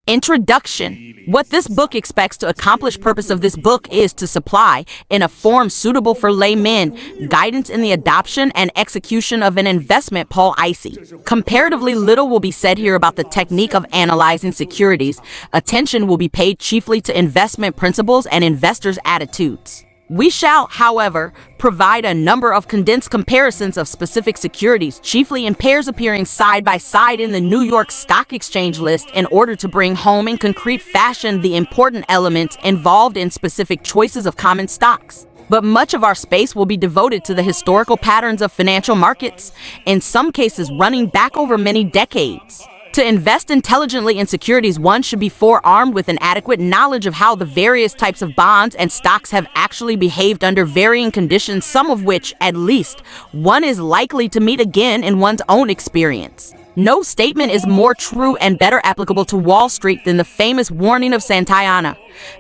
Introduction. What this book expects to accomplish. Purpose of this book is to supply, in a form suitable for laymen, guidance in the adoption and execution of an investment policy. Comparatively little will be said here about the technique of analyzing securities. Attention will be paid chiefly to investment principles and investors' attitudes. We shall, however, provide a number of condensed comparisons of specific securities, chiefly in pairs appearing side by side in the New York Stock Exchange list, in order to bring home in concrete fashion the important elements involved in specific choices of common stocks. But much of our space will be devoted to the historical patterns of financial markets, in some cases running back over many decades. To invest intelligently in securities, one should be forearmed with an adequate knowledge of how the various types of bonds and stocks have actually behaved under varying conditions, some of which, at least, one is likely to meet again in one's own experience. No statement is more true and better applicable to Wall Street than the famous warning of Santayana.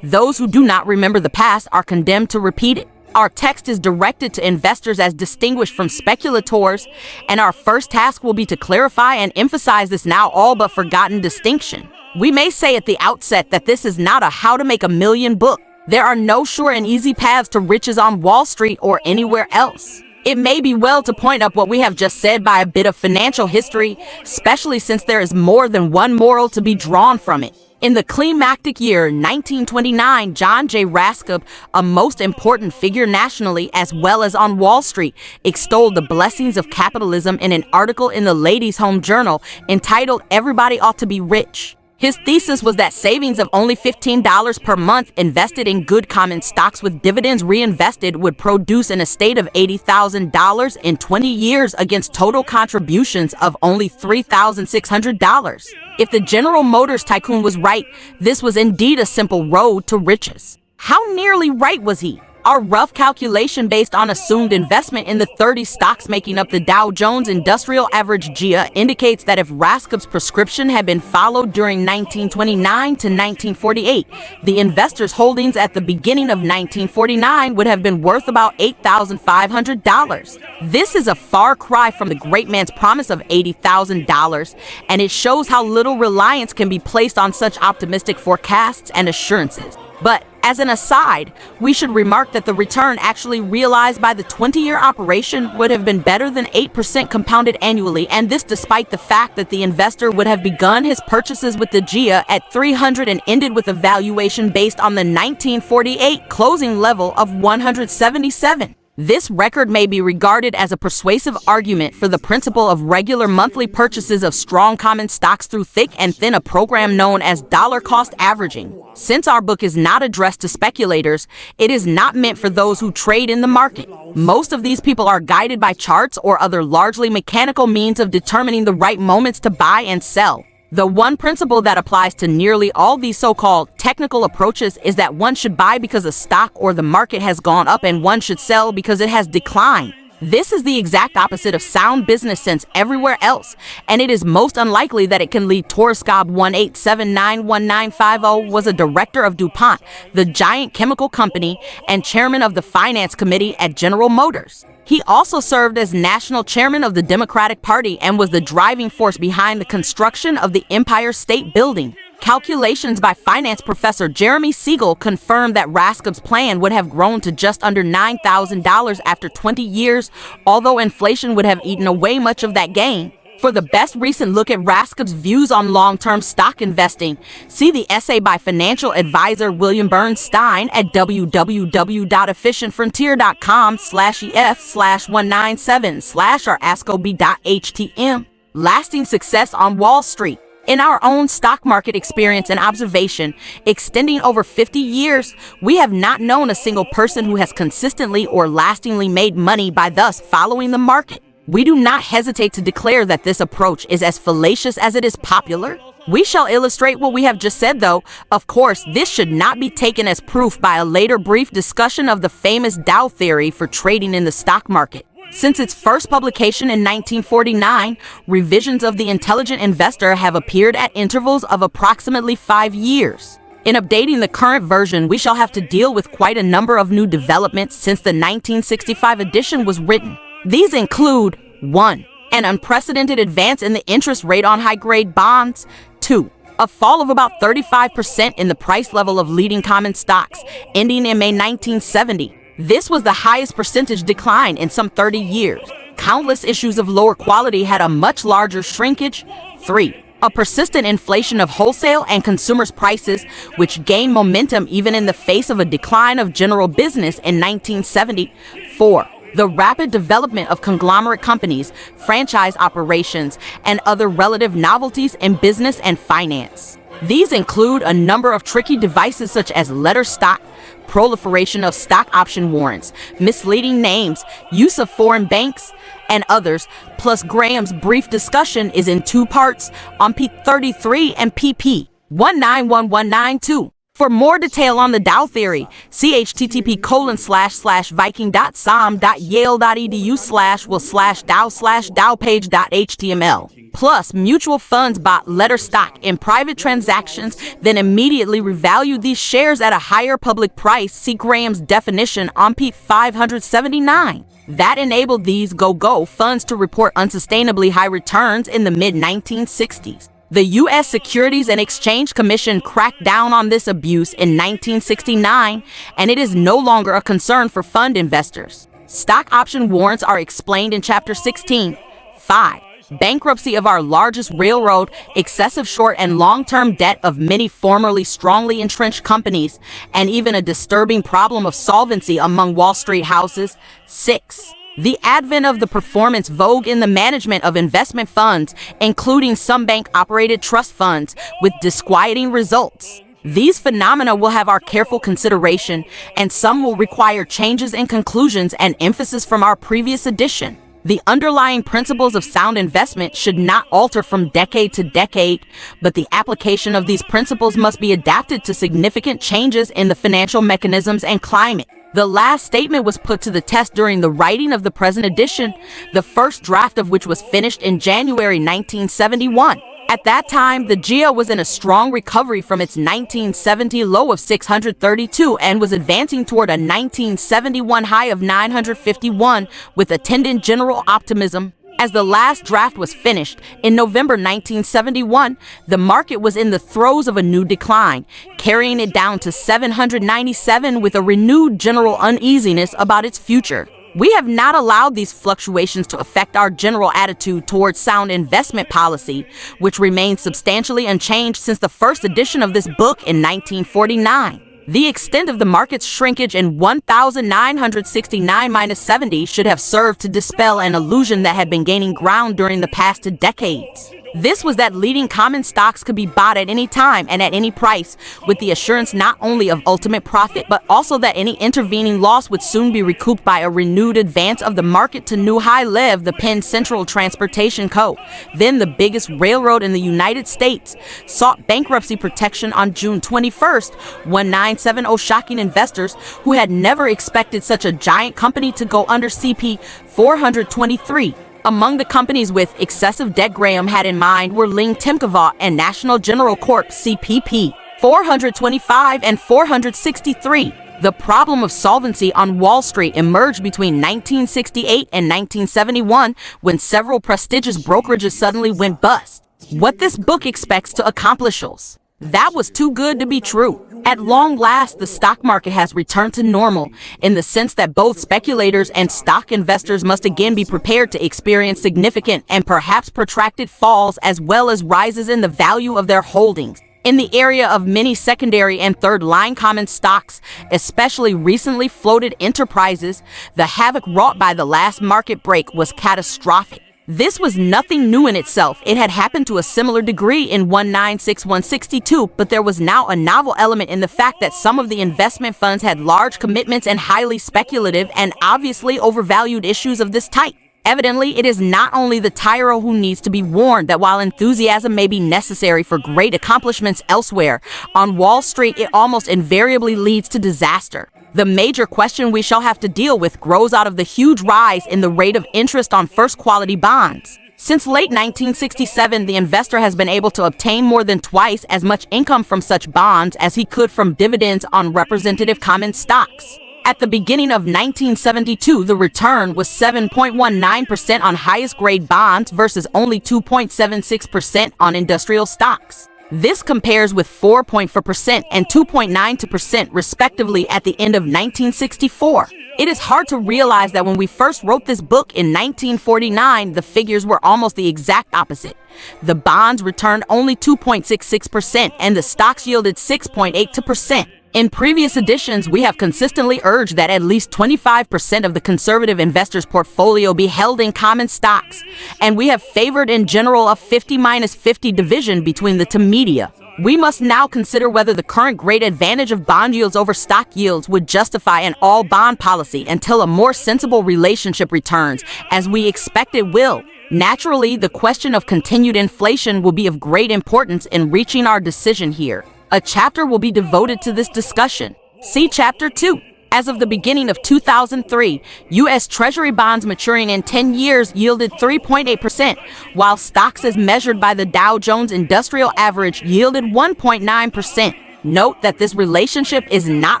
Those who do not remember the past are condemned to repeat it. Our text is directed to investors as distinguished from speculators, and our first task will be to clarify and emphasize this now all but forgotten distinction. We may say at the outset that this is not a how to make a million book. There are no sure and easy paths to riches on Wall Street or anywhere else. It may be well to point up what we have just said by a bit of financial history, especially since there is more than one moral to be drawn from it. In the climactic year 1929, John J. Raskob, a most important figure nationally as well as on Wall Street, extolled the blessings of capitalism in an article in the Ladies' Home Journal entitled "Everybody Ought to Be Rich." His thesis was that savings of only $15 per month invested in good common stocks with dividends reinvested would produce an estate of $80,000 in 20 years against total contributions of only $3,600. If the General Motors tycoon was right, this was indeed a simple road to riches. How nearly right was he? Our rough calculation based on assumed investment in the 30 stocks making up the Dow Jones Industrial Average GIA indicates that if Raskob's prescription had been followed during 1929 to 1948, the investors' holdings at the beginning of 1949 would have been worth about $8,500. This is a far cry from the great man's promise of $80,000, and it shows how little reliance can be placed on such optimistic forecasts and assurances. But as an aside, we should remark that the return actually realized by the 20-year operation would have been better than 8% compounded annually, and this despite the fact that the investor would have begun his purchases with the GIA at 300 and ended with a valuation based on the 1948 closing level of 177. This record may be regarded as a persuasive argument for the principle of regular monthly purchases of strong common stocks through thick and thin, a program known as dollar cost averaging. Since our book is not addressed to speculators, it is not meant for those who trade in the market. Most of these people are guided by charts or other largely mechanical means of determining the right moments to buy and sell. The one principle that applies to nearly all these so-called technical approaches is that one should buy because a stock or the market has gone up, and one should sell because it has declined. This is the exact opposite of sound business sense everywhere else, and it is most unlikely that it can lead. Torskob 1879195 was a director of DuPont, the giant chemical company, and chairman of the finance committee at General Motors. He also served as national chairman of the Democratic Party and was the driving force behind the construction of the Empire State Building. Calculations by finance professor Jeremy Siegel confirmed that Raskob's plan would have grown to just under $9,000 after 20 years, although inflation would have eaten away much of that gain. For the best recent look at Raskob's views on long-term stock investing, see the essay by financial advisor William Bernstein at www.efficientfrontier.com/ef/197/ or askob.htm. Lasting success on Wall Street. In our own stock market experience and observation, extending over 50 years, we have not known a single person who has consistently or lastingly made money by thus following the market. We do not hesitate to declare that this approach is as fallacious as it is popular. We shall illustrate what we have just said, though. Of course, this should not be taken as proof by a later brief discussion of the famous Dow theory for trading in the stock market. Since its first publication in 1949, revisions of The Intelligent Investor have appeared at intervals of approximately 5 years. In updating the current version, we shall have to deal with quite a number of new developments since the 1965 edition was written. These include 1. An unprecedented advance in the interest rate on high-grade bonds. 2. a fall of about 35% in the price level of leading common stocks, ending in May 1970. This was the highest percentage decline in some 30 years. Countless issues of lower quality had a much larger shrinkage. 3. A persistent inflation of wholesale and consumers' prices, which gained momentum even in the face of a decline of general business in 1970. 4. The rapid development of conglomerate companies, franchise operations, and other relative novelties in business and finance. These include a number of tricky devices such as letter stock, proliferation of stock option warrants, misleading names, use of foreign banks, and others, plus Graham's brief discussion is in 2 parts on P33 and PP 191192. For more detail on the Dow theory, see http://viking.som.yale.edu/will/dow/dowpage.html. Plus, mutual funds bought letter stock in private transactions, then immediately revalued these shares at a higher public price. See Graham's definition on P 579. That enabled these go-go funds to report unsustainably high returns in the mid-1960s. The U.S. Securities and Exchange Commission cracked down on this abuse in 1969, and it is no longer a concern for fund investors. Stock option warrants are explained in Chapter 16. 5. Bankruptcy of our largest railroad, excessive short and long-term debt of many formerly strongly entrenched companies, and even a disturbing problem of solvency among Wall Street houses. 6. The advent of the performance vogue in the management of investment funds, including some bank-operated trust funds, with disquieting results. These phenomena will have our careful consideration, and some will require changes in conclusions and emphasis from our previous edition. The underlying principles of sound investment should not alter from decade to decade, but the application of these principles must be adapted to significant changes in the financial mechanisms and climate. The last statement was put to the test during the writing of the present edition, the first draft of which was finished in January 1971. At that time, the GIA was in a strong recovery from its 1970 low of 632 and was advancing toward a 1971 high of 951 with attendant general optimism. As the last draft was finished, in November 1971, the market was in the throes of a new decline, carrying it down to 797 with a renewed general uneasiness about its future. We have not allowed these fluctuations to affect our general attitude towards sound investment policy, which remains substantially unchanged since the first edition of this book in 1949. The extent of the market's shrinkage in 1969-70 should have served to dispel an illusion that had been gaining ground during the past 2 decades. This was that leading common stocks could be bought at any time and at any price, with the assurance not only of ultimate profit, but also that any intervening loss would soon be recouped by a renewed advance of the market to New High Lev, the Penn Central Transportation Co., then the biggest railroad in the United States, sought bankruptcy protection on June 21st, 1970, shocking investors who had never expected such a giant company to go under. CP 423. Among the companies with excessive debt Graham had in mind were Ling Temkava and National General Corp. CPP 425 and 463. The problem of solvency on Wall Street emerged between 1968 and 1971 when several prestigious brokerages suddenly went bust. What this book expects to accomplish us. That was too good to be true. At long last, the stock market has returned to normal in the sense that both speculators and stock investors must again be prepared to experience significant and perhaps protracted falls as well as rises in the value of their holdings. In the area of many secondary and third-line common stocks, especially recently floated enterprises, the havoc wrought by the last market break was catastrophic. This was nothing new in itself. It had happened to a similar degree in 1961-62, but there was now a novel element in the fact that some of the investment funds had large commitments and highly speculative and obviously overvalued issues of this type. Evidently, it is not only the tyro who needs to be warned that while enthusiasm may be necessary for great accomplishments elsewhere, on Wall Street it almost invariably leads to disaster. The major question we shall have to deal with grows out of the huge rise in the rate of interest on first-quality bonds. Since late 1967, the investor has been able to obtain more than twice as much income from such bonds as he could from dividends on representative common stocks. At the beginning of 1972, the return was 7.19% on highest grade bonds versus only 2.76% on industrial stocks. This compares with 4.4% and 2.92% respectively at the end of 1964. It is hard to realize that when we first wrote this book in 1949, the figures were almost the exact opposite. The bonds returned only 2.66% and the stocks yielded 6.82%. In previous editions, we have consistently urged that at least 25% of the conservative investor's portfolio be held in common stocks, and we have favored in general a 50-50 division between the two media. We must now consider whether the current great advantage of bond yields over stock yields would justify an all-bond policy until a more sensible relationship returns, as we expect it will. Naturally, the question of continued inflation will be of great importance in reaching our decision here. A chapter will be devoted to this discussion. See Chapter 2. As of the beginning of 2003, U.S. Treasury bonds maturing in 10 years yielded 3.8%, while stocks as measured by the Dow Jones Industrial Average yielded 1.9%. Note that this relationship is not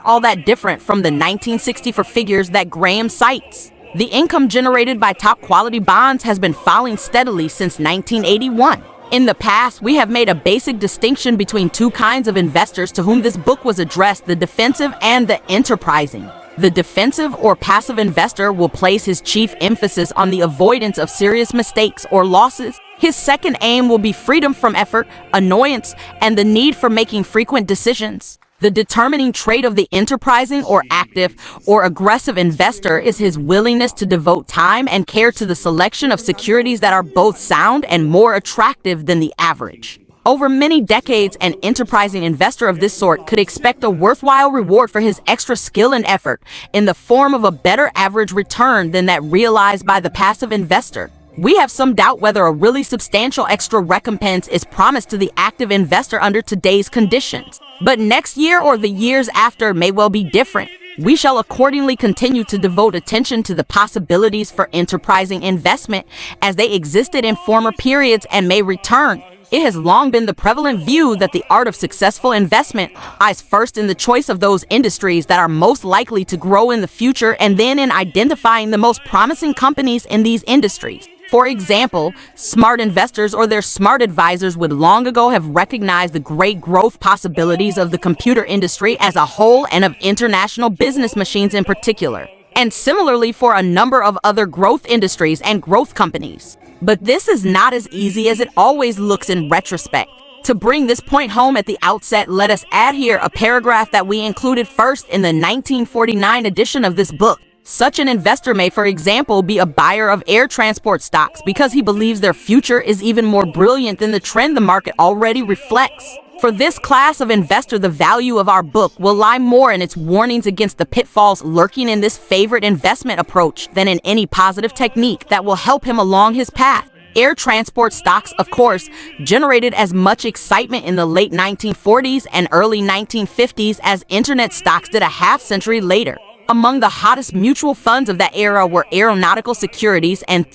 all that different from the 1964 figures that Graham cites. The income generated by top-quality bonds has been falling steadily since 1981. In the past, we have made a basic distinction between two kinds of investors to whom this book was addressed: the defensive and the enterprising. The defensive or passive investor will place his chief emphasis on the avoidance of serious mistakes or losses. His second aim will be freedom from effort, annoyance, and the need for making frequent decisions. The determining trait of the enterprising or active or aggressive investor is his willingness to devote time and care to the selection of securities that are both sound and more attractive than the average. Over many decades, an enterprising investor of this sort could expect a worthwhile reward for his extra skill and effort in the form of a better average return than that realized by the passive investor. We have some doubt whether a really substantial extra recompense is promised to the active investor under today's conditions. But next year or the years after may well be different. We shall accordingly continue to devote attention to the possibilities for enterprising investment as they existed in former periods and may return. It has long been the prevalent view that the art of successful investment lies first in the choice of those industries that are most likely to grow in the future, and then in identifying the most promising companies in these industries. For example, smart investors or their smart advisors would long ago have recognized the great growth possibilities of the computer industry as a whole and of international business machines in particular, and similarly for a number of other growth industries and growth companies. But this is not as easy as it always looks in retrospect. To bring this point home at the outset, let us add here a paragraph that we included first in the 1949 edition of this book. Such an investor may, for example, be a buyer of air transport stocks because he believes their future is even more brilliant than the trend the market already reflects. For this class of investor, the value of our book will lie more in its warnings against the pitfalls lurking in this favorite investment approach than in any positive technique that will help him along his path. Air transport stocks, of course, generated as much excitement in the late 1940s and early 1950s as internet stocks did a half-century later. Among the hottest mutual funds of that era were aeronautical securities, and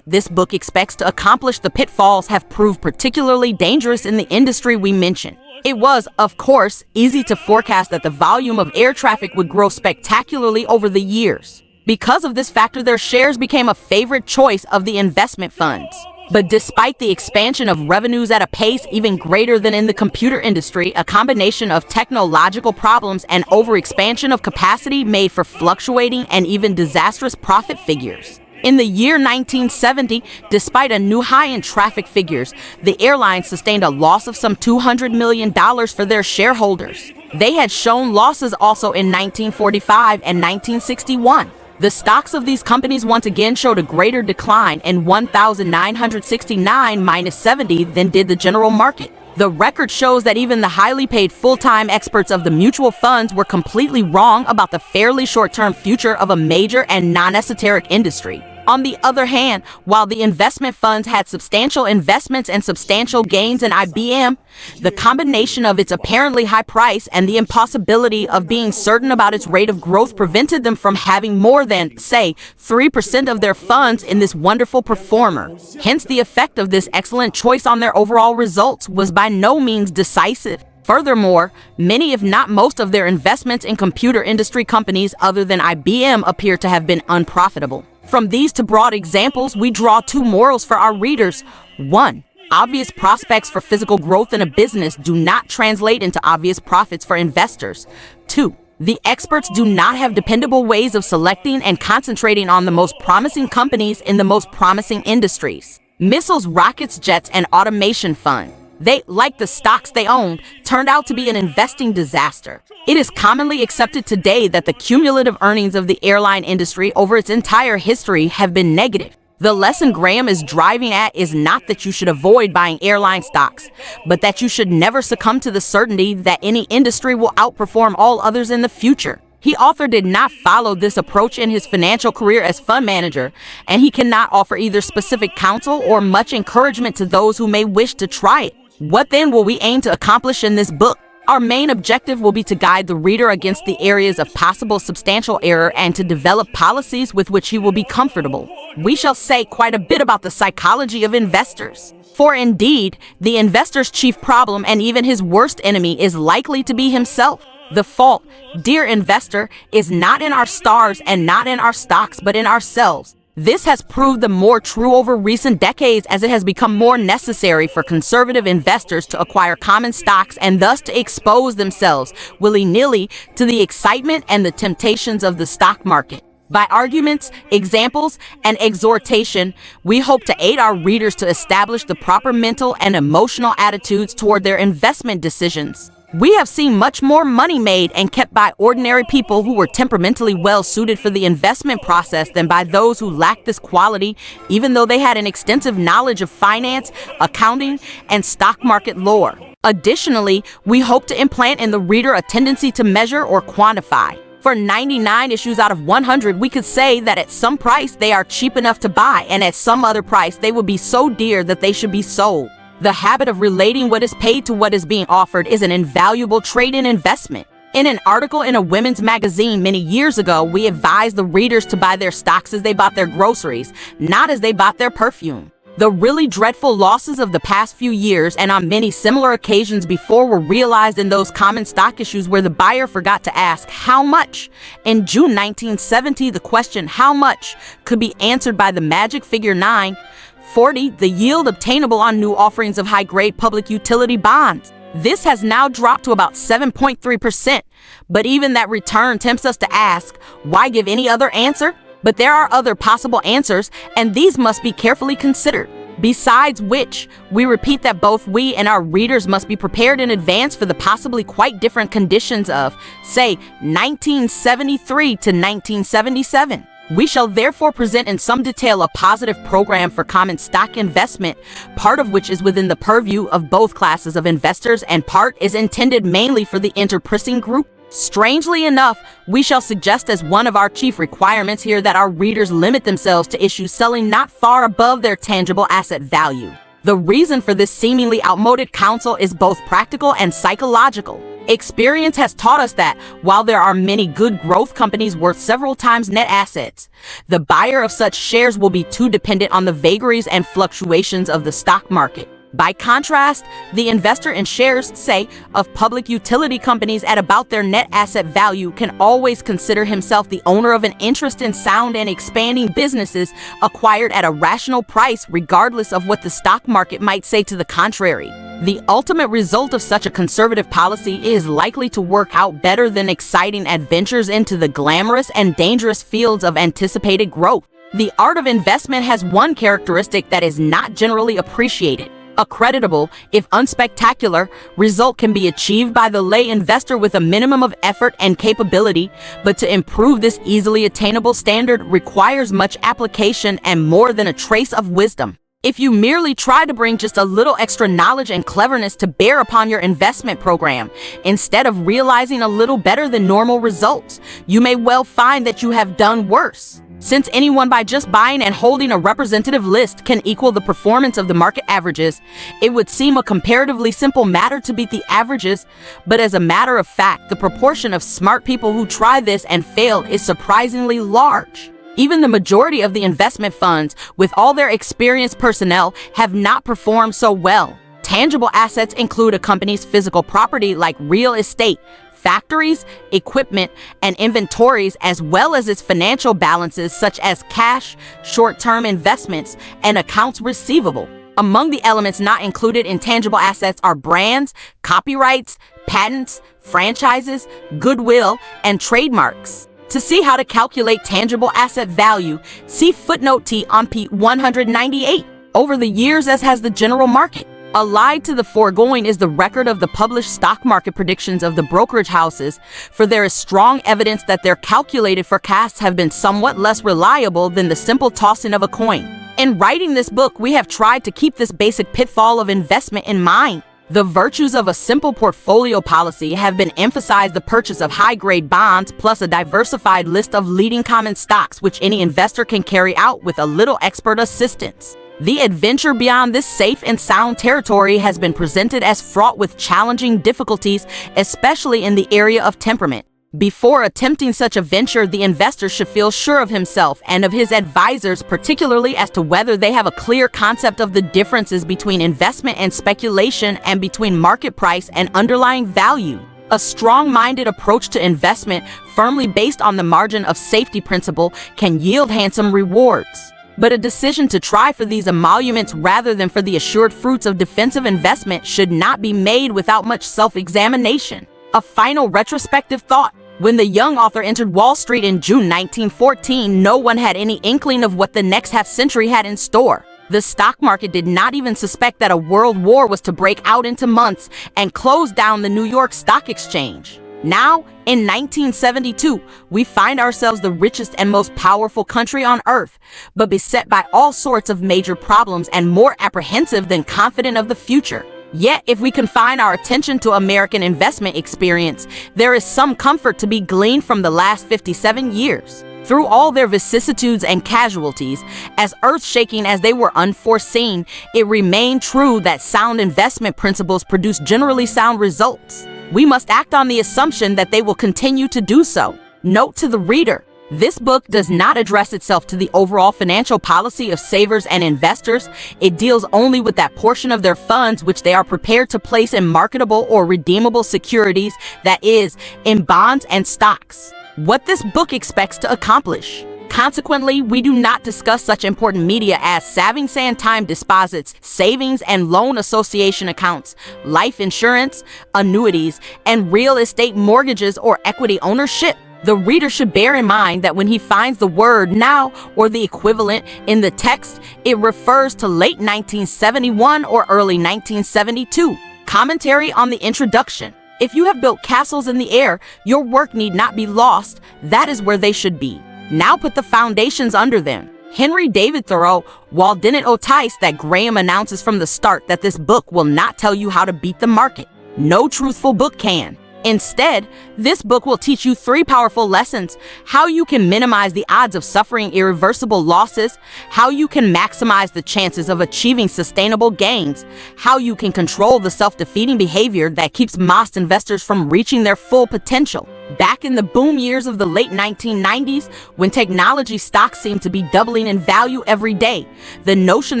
this book expects to accomplish the pitfalls have proved particularly dangerous in the industry we mentioned. It was, of course, easy to forecast that the volume of air traffic would grow spectacularly over the years. Because of this factor, their shares became a favorite choice of the investment funds. But despite the expansion of revenues at a pace even greater than in the computer industry, a combination of technological problems and overexpansion of capacity made for fluctuating and even disastrous profit figures. In the year 1970, despite a new high in traffic figures, the airline sustained a loss of some $200 million for their shareholders. They had shown losses also in 1945 and 1961. The stocks of these companies once again showed a greater decline in 1969-70 than did the general market. The record shows that even the highly paid full-time experts of the mutual funds were completely wrong about the fairly short-term future of a major and non-esoteric industry. On the other hand, while the investment funds had substantial investments and substantial gains in IBM, the combination of its apparently high price and the impossibility of being certain about its rate of growth prevented them from having more than, say, 3% of their funds in this wonderful performer. Hence, the effect of this excellent choice on their overall results was by no means decisive. Furthermore, many if not most of their investments in computer industry companies other than IBM appear to have been unprofitable. From these two broad examples, we draw two morals for our readers. 1. Obvious prospects for physical growth in a business do not translate into obvious profits for investors. 2. The experts do not have dependable ways of selecting and concentrating on the most promising companies in the most promising industries. Missiles, rockets, jets, and automation fund. They, like the stocks they owned, turned out to be an investing disaster. It is commonly accepted today that the cumulative earnings of the airline industry over its entire history have been negative. The lesson Graham is driving at is not that you should avoid buying airline stocks, but that you should never succumb to the certainty that any industry will outperform all others in the future. The author did not follow this approach in his financial career as fund manager, and he cannot offer either specific counsel or much encouragement to those who may wish to try it. What then will we aim to accomplish in this book? Our main objective will be to guide the reader against the areas of possible substantial error and to develop policies with which he will be comfortable. We shall say quite a bit about the psychology of investors. For indeed, the investor's chief problem and even his worst enemy is likely to be himself. The fault, dear investor, is not in our stars and not in our stocks, but in ourselves. This has proved the more true over recent decades as it has become more necessary for conservative investors to acquire common stocks and thus to expose themselves willy-nilly to the excitement and the temptations of the stock market. By arguments, examples, and exhortation, we hope to aid our readers to establish the proper mental and emotional attitudes toward their investment decisions. We have seen much more money made and kept by ordinary people who were temperamentally well suited for the investment process than by those who lacked this quality, even though they had an extensive knowledge of finance, accounting, and stock market lore. Additionally, we hope to implant in the reader a tendency to measure or quantify. For 99 issues out of 100, we could say that at some price they are cheap enough to buy, and at some other price they would be so dear that they should be sold. The habit of relating what is paid to what is being offered is an invaluable trait in investment. In an article in a women's magazine many years ago, we advised the readers to buy their stocks as they bought their groceries, not as they bought their perfume. The really dreadful losses of the past few years and on many similar occasions before were realized in those common stock issues where the buyer forgot to ask how much. In June 1970, the question how much could be answered by the magic figure 940, the yield obtainable on new offerings of high-grade public utility bonds. This has now dropped to about 7.3%, but even that return tempts us to ask, why give any other answer? But there are other possible answers, and these must be carefully considered. Besides which, we repeat that both we and our readers must be prepared in advance for the possibly quite different conditions of, say, 1973 to 1977. We shall therefore present in some detail a positive program for common stock investment, part of which is within the purview of both classes of investors and part is intended mainly for the enterprising group. Strangely enough, we shall suggest as one of our chief requirements here that our readers limit themselves to issues selling not far above their tangible asset value. The reason for this seemingly outmoded counsel is both practical and psychological. Experience has taught us that while there are many good growth companies worth several times net assets, the buyer of such shares will be too dependent on the vagaries and fluctuations of the stock market. By contrast, the investor in shares, say, of public utility companies at about their net asset value can always consider himself the owner of an interest in sound and expanding businesses acquired at a rational price regardless of what the stock market might say to the contrary. The ultimate result of such a conservative policy is likely to work out better than exciting adventures into the glamorous and dangerous fields of anticipated growth. The art of investment has one characteristic that is not generally appreciated. A creditable, if unspectacular, result can be achieved by the lay investor with a minimum of effort and capability, but to improve this easily attainable standard requires much application and more than a trace of wisdom. If you merely try to bring just a little extra knowledge and cleverness to bear upon your investment program, instead of realizing a little better than normal results, you may well find that you have done worse. Since anyone by just buying and holding a representative list can equal the performance of the market averages, it would seem a comparatively simple matter to beat the averages, but as a matter of fact, the proportion of smart people who try this and fail is surprisingly large. Even the majority of the investment funds, with all their experienced personnel, have not performed so well. Tangible assets include a company's physical property like real estate, factories, equipment, and inventories, as well as its financial balances such as cash, short-term investments, and accounts receivable. Among the elements not included in tangible assets are brands, copyrights, patents, franchises, goodwill, and trademarks. To see how to calculate tangible asset value, see footnote T on p. 198. Over the years, as has the general market. Allied to the foregoing is the record of the published stock market predictions of the brokerage houses, for there is strong evidence that their calculated forecasts have been somewhat less reliable than the simple tossing of a coin. In writing this book, we have tried to keep this basic pitfall of investment in mind. The virtues of a simple portfolio policy have been emphasized: the purchase of high-grade bonds plus a diversified list of leading common stocks which any investor can carry out with a little expert assistance. The adventure beyond this safe and sound territory has been presented as fraught with challenging difficulties, especially in the area of temperament. Before attempting such a venture, the investor should feel sure of himself and of his advisors, particularly as to whether they have a clear concept of the differences between investment and speculation and between market price and underlying value. A strong-minded approach to investment, firmly based on the margin of safety principle, can yield handsome rewards. But a decision to try for these emoluments rather than for the assured fruits of defensive investment should not be made without much self-examination. A final retrospective thought. When the young author entered Wall Street in June 1914, no one had any inkling of what the next half-century had in store. The stock market did not even suspect that a world war was to break out into months and close down the New York Stock Exchange. Now, in 1972, we find ourselves the richest and most powerful country on earth, but beset by all sorts of major problems and more apprehensive than confident of the future. Yet, if we confine our attention to American investment experience, there is some comfort to be gleaned from the last 57 years. Through all their vicissitudes and casualties, as earth-shaking as they were unforeseen, it remained true that sound investment principles produce generally sound results. We must act on the assumption that they will continue to do so. Note to the reader: this book does not address itself to the overall financial policy of savers and investors. It deals only with that portion of their funds which they are prepared to place in marketable or redeemable securities, that is, in bonds and stocks. What this book expects to accomplish. Consequently, we do not discuss such important media as savings and time deposits, savings and loan association accounts, life insurance, annuities, and real estate mortgages or equity ownership. The reader should bear in mind that when he finds the word now or the equivalent in the text, it refers to late 1971 or early 1972. Commentary on the introduction. If you have built castles in the air, your work need not be lost. That is where they should be. Now put the foundations under them. Henry David Thoreau, while didn't entice that Graham announces from the start that this book will not tell you how to beat the market. No truthful book can. Instead, this book will teach you 3 powerful lessons: how you can minimize the odds of suffering irreversible losses, how you can maximize the chances of achieving sustainable gains, how you can control the self-defeating behavior that keeps most investors from reaching their full potential. Back in the boom years of the late 1990s, when technology stocks seemed to be doubling in value every day, the notion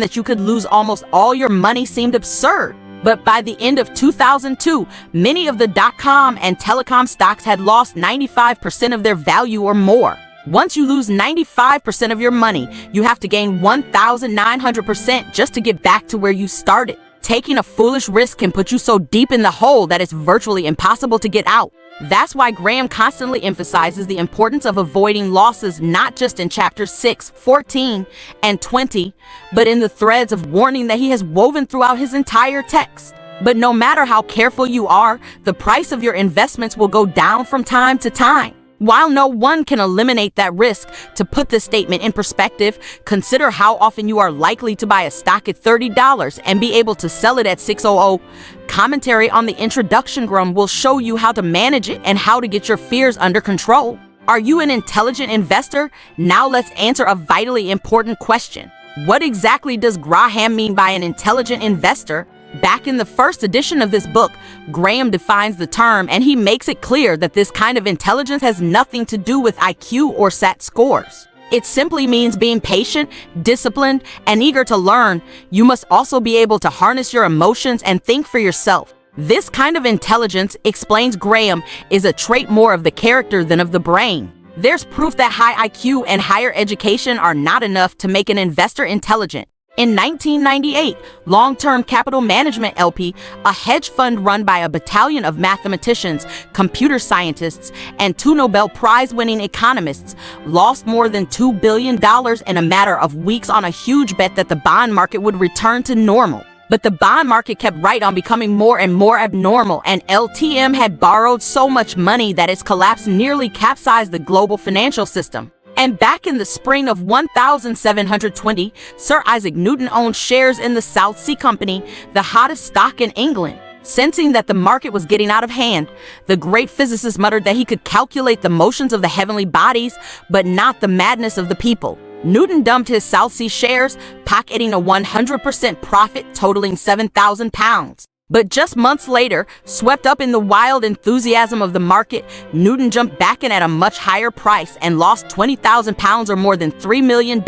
that you could lose almost all your money seemed absurd. But by the end of 2002, many of the dot-com and telecom stocks had lost 95% of their value or more. Once you lose 95% of your money, you have to gain 1,900% just to get back to where you started. Taking a foolish risk can put you so deep in the hole that it's virtually impossible to get out. That's why Graham constantly emphasizes the importance of avoiding losses, not just in chapters 6, 14, and 20, but in the threads of warning that he has woven throughout his entire text. But no matter how careful you are, the price of your investments will go down from time to time. While no one can eliminate that risk, to put this statement in perspective, consider how often you are likely to buy a stock at $30 and be able to sell it at $600. Commentary on the introduction will show you how to manage it and how to get your fears under control. Are you an intelligent investor? Now let's answer a vitally important question. What exactly does Graham mean by an intelligent investor? Back in the first edition of this book, Graham defines the term, and he makes it clear that this kind of intelligence has nothing to do with IQ or SAT scores. It simply means being patient, disciplined, and eager to learn. You must also be able to harness your emotions and think for yourself. This kind of intelligence, explains Graham, is a trait more of the character than of the brain. There's proof that high IQ and higher education are not enough to make an investor intelligent. In 1998, Long-Term Capital Management LP, a hedge fund run by a battalion of mathematicians, computer scientists, and 2 Nobel Prize-winning economists, lost more than $2 billion in a matter of weeks on a huge bet that the bond market would return to normal. But the bond market kept right on becoming more and more abnormal, and LTM had borrowed so much money that its collapse nearly capsized the global financial system. And back in the spring of 1720, Sir Isaac Newton owned shares in the South Sea Company, the hottest stock in England. Sensing that the market was getting out of hand, the great physicist muttered that he could calculate the motions of the heavenly bodies, but not the madness of the people. Newton dumped his South Sea shares, pocketing a 100% profit totaling £7,000. But just months later, swept up in the wild enthusiasm of the market, Newton jumped back in at a much higher price and lost £20,000 or more than $3 million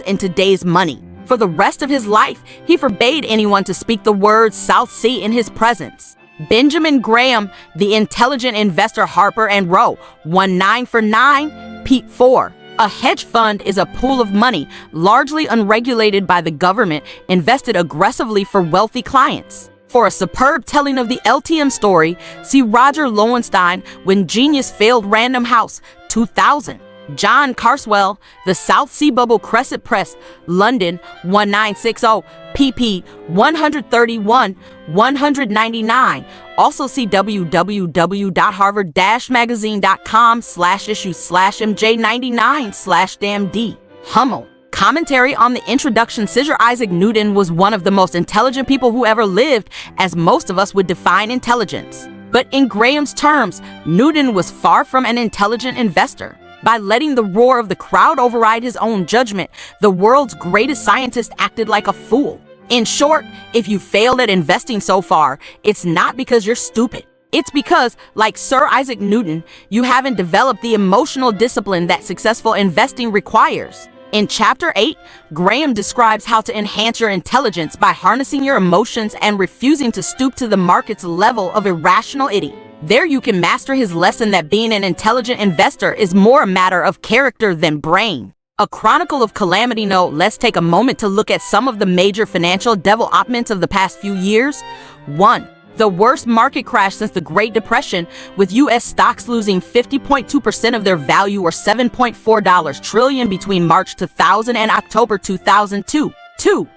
in today's money. For the rest of his life, he forbade anyone to speak the words South Sea in his presence. Benjamin Graham, the intelligent investor Harper and Row, won 9 for 9, Pete 4. A hedge fund is a pool of money, largely unregulated by the government, invested aggressively for wealthy clients. For a superb telling of the LTM story, see Roger Lowenstein, When Genius Failed Random House, 2000. John Carswell, The South Sea Bubble Crescent Press, London, 1960, pp. 131-199. Also see www.harvard-magazine.com/issue/mj99/damn-d. Hummel. Commentary on the introduction. Sir Isaac Newton was one of the most intelligent people who ever lived, as most of us would define intelligence. But in Graham's terms, Newton was far from an intelligent investor. By letting the roar of the crowd override his own judgment, the world's greatest scientist acted like a fool. In short, if you failed at investing so far, it's not because you're stupid. It's because, like Sir Isaac Newton, you haven't developed the emotional discipline that successful investing requires. In Chapter 8, Graham describes how to enhance your intelligence by harnessing your emotions and refusing to stoop to the market's level of irrationality. There you can master his lesson that being an intelligent investor is more a matter of character than brain. A chronicle of calamity note. Let's take a moment to look at some of the major financial developments of the past few years. 1. The worst market crash since the Great Depression, with U.S. stocks losing 50.2% of their value or $7.4 trillion between March 2000 and October 2002. 2.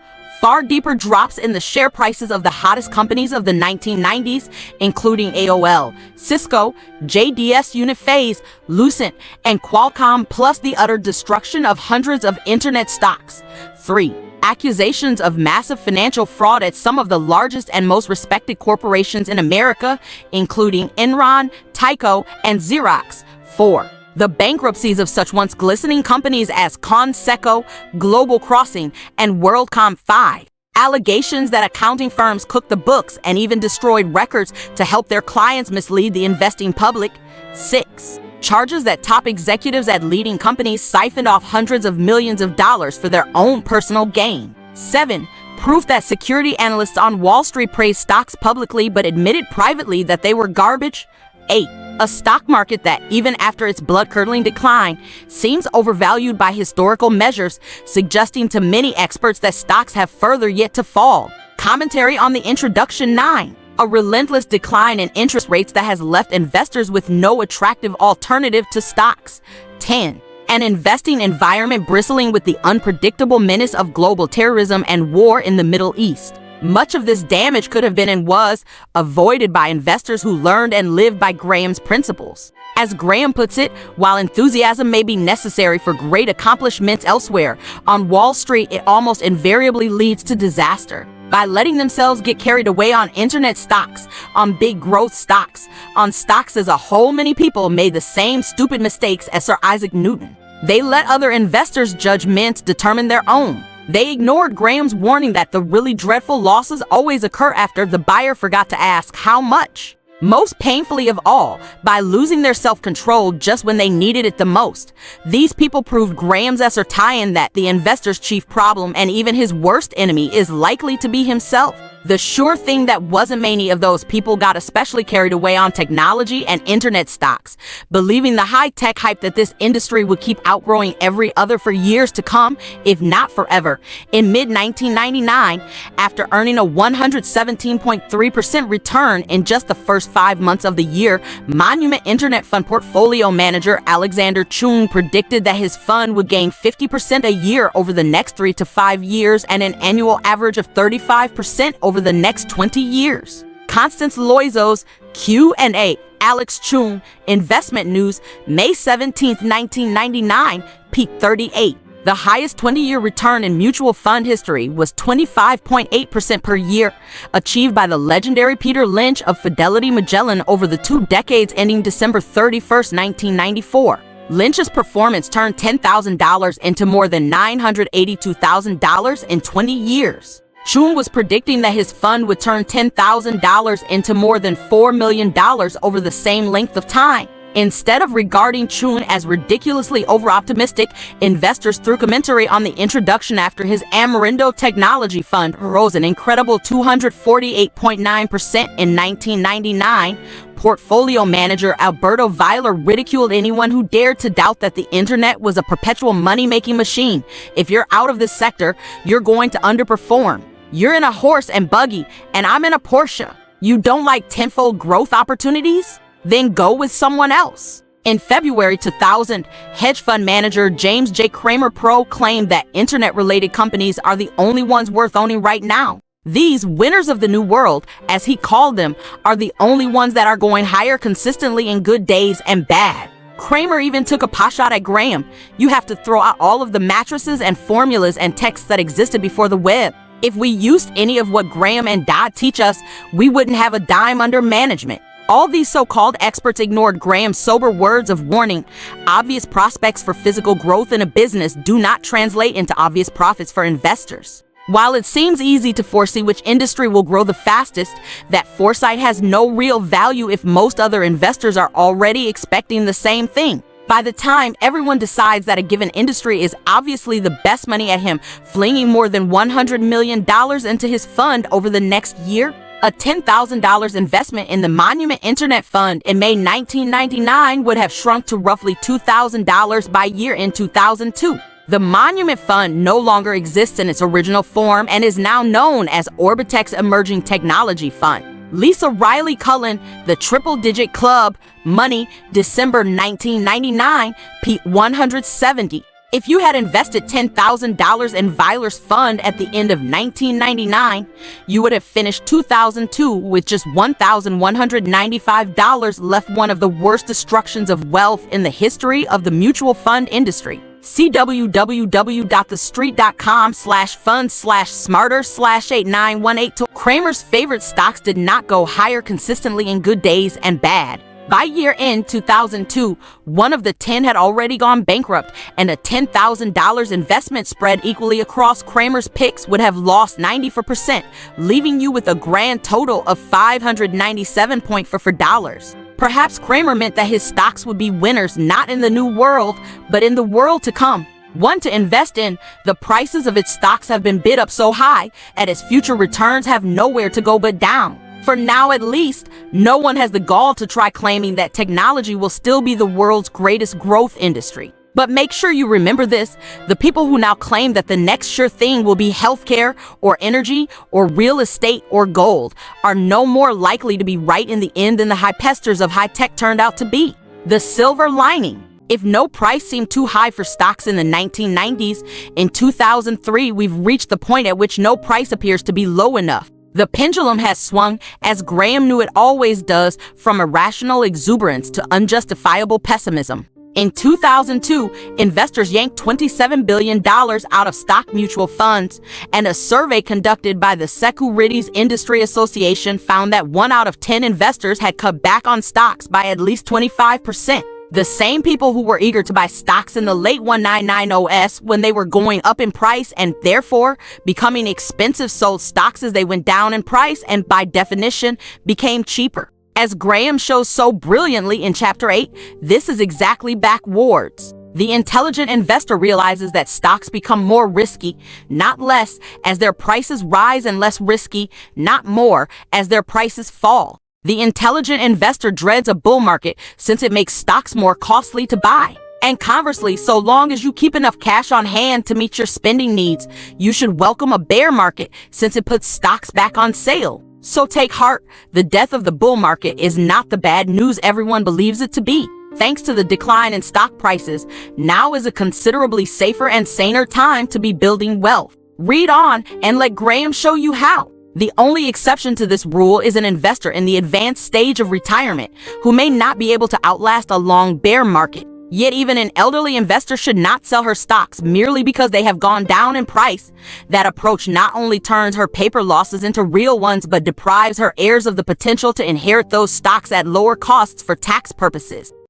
Far deeper drops in the share prices of the hottest companies of the 1990s, including AOL, Cisco, JDS Uniphase, Lucent, and Qualcomm, plus the utter destruction of hundreds of internet stocks. 3. Accusations of massive financial fraud at some of the largest and most respected corporations in America, including Enron, Tyco, and Xerox. 4. The bankruptcies of such once glistening companies as Conseco, Global Crossing, and WorldCom. 5. Allegations that accounting firms cooked the books and even destroyed records to help their clients mislead the investing public. 6. Charges that top executives at leading companies siphoned off hundreds of millions of dollars for their own personal gain. 7. Proof that security analysts on Wall Street praised stocks publicly but admitted privately that they were garbage. 8. A stock market that, even after its blood-curdling decline, seems overvalued by historical measures, suggesting to many experts that stocks have further yet to fall. Commentary on the introduction. 9. A relentless decline in interest rates that has left investors with no attractive alternative to stocks. 10. An investing environment bristling with the unpredictable menace of global terrorism and war in the Middle East. Much of this damage could have been and was avoided by investors who learned and lived by Graham's principles. As Graham puts it, while enthusiasm may be necessary for great accomplishments elsewhere, on Wall Street it almost invariably leads to disaster. By letting themselves get carried away on internet stocks, on big growth stocks, on stocks as a whole, many people made the same stupid mistakes as Sir Isaac Newton. They let other investors' judgments determine their own. They ignored Graham's warning that the really dreadful losses always occur after the buyer forgot to ask how much. Most painfully of all, by losing their self-control just when they needed it the most. These people proved Graham's assertion that the investor's chief problem and even his worst enemy is likely to be himself. The sure thing that wasn't many of those people got especially carried away on technology and internet stocks, believing the high-tech hype that this industry would keep outgrowing every other for years to come, if not forever. In mid-1999, after earning a 117.3% return in just the first 5 months of the year, Monument Internet Fund portfolio manager Alexander Chun predicted that his fund would gain 50% a year over the next 3 to 5 years and an annual average of 35% over the next 20 years. Constance Loizo's Q&A, Alex Chun, Investment News, May 17, 1999, peak 38. The highest 20-year return in mutual fund history was 25.8% per year, achieved by the legendary Peter Lynch of Fidelity Magellan over the 2 decades ending December 31, 1994. Lynch's performance turned $10,000 into more than $982,000 in 20 years. Chun was predicting that his fund would turn $10,000 into more than $4 million over the same length of time. Instead of regarding Chun as ridiculously over-optimistic, investors threw commentary on the introduction after his Amerindo Technology Fund rose an incredible 248.9% in 1999. Portfolio manager Alberto Weiler ridiculed anyone who dared to doubt that the internet was a perpetual money-making machine. If you're out of this sector, you're going to underperform. You're in a horse and buggy, and I'm in a Porsche. You don't like tenfold growth opportunities? Then go with someone else. In February 2000, hedge fund manager James J. Cramer proclaimed that internet-related companies are the only ones worth owning right now. These winners of the new world, as he called them, are the only ones that are going higher consistently in good days and bad. Cramer even took a pot shot at Graham. You have to throw out all of the matrices and formulas and texts that existed before the web. If we used any of what Graham and Dodd teach us, we wouldn't have a dime under management. All these so-called experts ignored Graham's sober words of warning. Obvious prospects for physical growth in a business do not translate into obvious profits for investors. While it seems easy to foresee which industry will grow the fastest, that foresight has no real value if most other investors are already expecting the same thing. By the time everyone decides that a given industry is obviously the best money at him, flinging more than $100 million into his fund over the next year, a $10,000 investment in the Monument Internet Fund in May 1999 would have shrunk to roughly $2,000 by year in 2002. The Monument Fund no longer exists in its original form and is now known as Orbitech's Emerging Technology Fund. Lisa Riley Cullen, The Triple Digit Club, Money, December 1999, peak 170. If you had invested $10,000 in Weiler's fund at the end of 1999, you would have finished 2002 with just $1,195 left, one of the worst destructions of wealth in the history of the mutual fund industry. See www.thestreet.com/fund/smarter/8918. Cramer's favorite stocks did not go higher consistently in good days and bad. By year-end 2002, one of the 10 had already gone bankrupt, and a $10,000 investment spread equally across Cramer's picks would have lost 94%, leaving you with a grand total of $597.44. Perhaps Cramer meant that his stocks would be winners not in the new world, but in the world to come. One to invest in, the prices of its stocks have been bid up so high that its future returns have nowhere to go but down. For now at least, no one has the gall to try claiming that technology will still be the world's greatest growth industry. But make sure you remember this, the people who now claim that the next sure thing will be healthcare or energy or real estate or gold are no more likely to be right in the end than the hypesters of high tech turned out to be. The silver lining. If no price seemed too high for stocks in the 1990s, in 2003 we've reached the point at which no price appears to be low enough. The pendulum has swung, as Graham knew it always does, from irrational exuberance to unjustifiable pessimism. In 2002, investors yanked $27 billion out of stock mutual funds, and a survey conducted by the Securities Industry Association found that 1 out of 10 investors had cut back on stocks by at least 25%. The same people who were eager to buy stocks in the late 1990s when they were going up in price and therefore becoming expensive sold stocks as they went down in price and by definition became cheaper. As Graham shows so brilliantly in Chapter 8, this is exactly backwards. The intelligent investor realizes that stocks become more risky, not less, as their prices rise, and less risky, not more, as their prices fall. The intelligent investor dreads a bull market since it makes stocks more costly to buy. And conversely, so long as you keep enough cash on hand to meet your spending needs, you should welcome a bear market since it puts stocks back on sale. So take heart, the death of the bull market is not the bad news everyone believes it to be. Thanks to the decline in stock prices, now is a considerably safer and saner time to be building wealth. Read on and let Graham show you how. The only exception to this rule is an investor in the advanced stage of retirement who may not be able to outlast a long bear market. Yet even an elderly investor should not sell her stocks merely because they have gone down in price. That approach not only turns her paper losses into real ones, but deprives her heirs of the potential to inherit those stocks at lower costs for tax purposes.